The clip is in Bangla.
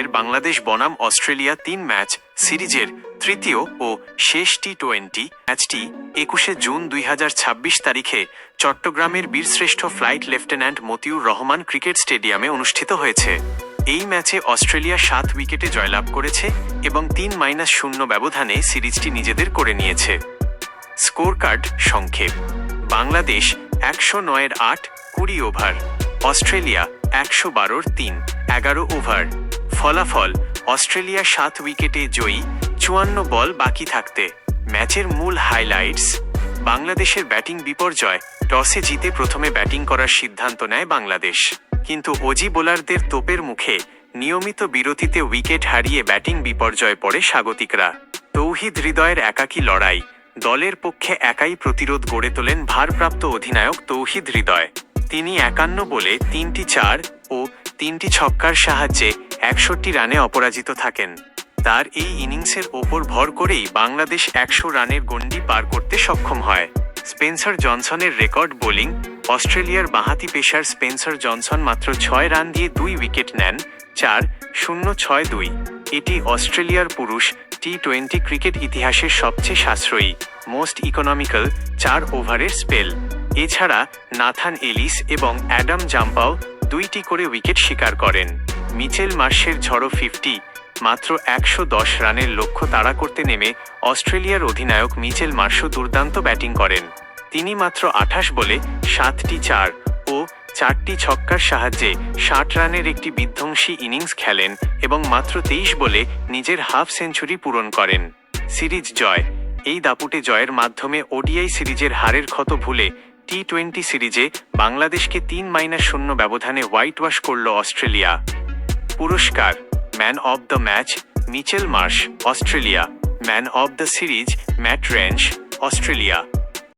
রানের বাংলাদেশ বনাম অস্ট্রেলিয়া ৩ ম্যাচ সিরিজের তৃতীয় ও শেষ টি-20 ম্যাচটি ২১ জুন ২০২৬ তারিখে চট্টগ্রামের বীরশ্রেষ্ঠ flight lieutenant Motiur Rahman cricket স্টেডিয়ামে অনুষ্ঠিত হয়েছে। এই ম্যাচে অস্ট্রেলিয়া ৭ উইকেটে জয়লাভ করেছে এবং ৩-০ ব্যবধানে সিরিজটি নিজেদের করে নিয়েছে। স্কোর কার্ড সংক্ষেপ: বাংলাদেশ ১০৯-৮ ২০ ওভার, অস্ট্রেলিয়া ১১২-৩ ১১ ওভার। ফলাফল: অস্ট্রেলিয়া ৭ উইকেটে জয়ী, ৫৪ বল বাকি থাকতে। ম্যাচের মূল হাইলাইটস: বাংলাদেশের ব্যাটিং বিপর্যয়। টসে জিতে প্রথমে ব্যাটিং করার সিদ্ধান্ত নেয় বাংলাদেশ, কিন্তু অজি বোলারদের তোপের মুখে নিয়মিত বিরতিতে উইকেট হারিয়ে ব্যাটিং বিপর্যয় পড়ে স্বাগতিকরা। তৌহিদ হৃদয়ের একাকী লড়াই। দলের পক্ষে একাই প্রতিরোধ গড়ে তোলেন ভারপ্রাপ্ত অধিনায়ক তৌহিদ হৃদয়। তিনি ৫১ বলে ৩টি ৪ ও ৩টি ছক্কার সাহায্যে ৬১ রানে অপরাজিত থাকেন। তার এই ইনিংসের ওপর ভর করেই বাংলাদেশ ১০০ রানের গণ্ডি পার করতে সক্ষম হয়। স্পেন্সার জনসনের রেকর্ড বোলিং। অস্ট্রেলিয়ার বাঁহাতি পেসার স্পেন্সার জনসন মাত্র ৬ রান দিয়ে ২ উইকেট নেন, ৪-০-৬-২। এটি অস্ট্রেলিয়ার পুরুষ টি-20 ক্রিকেট ইতিহাসের সবচেয়ে সাশ্রয়ী মোস্ট ইকোনমিক্যাল ৪ ওভারের স্পেল। এছাড়া নাথান এলিস এবং অ্যাডাম জাম্পাও ২টি করে উইকেট শিকার করেন। মিচেল মার্শের ঝড়ো ৫০ মাত্র ১১০ রানের লক্ষ্য তাড়া করতে নেমে অস্ট্রেলিয়ার অধিনায়ক মিচেল মার্শও দুর্দান্ত ব্যাটিং করেন। তিনি মাত্র ২৮ বলে ৭টি ৪ ও ৪টি ছক্কার সাহায্যে ৬০ রানের একটি বিধ্বংসী ইনিংস খেলেন এবং মাত্র ২৩ বলে নিজের হাফ সেঞ্চুরি পূরণ করেন। সিরিজ জয়। এই দাপুটে জয়ের মাধ্যমে ওডিআই সিরিজের হারের ক্ষত ভুলে টি-20 সিরিজে বাংলাদেশকে ৩-০ ব্যবধানে হোয়াইট ওয়াশ করল অস্ট্রেলিয়া। পুরস্কার: man of the match Mitchell Marsh, Australia. Man of the series Matt রেঞ্জ, অস্ট্রেলিয়া।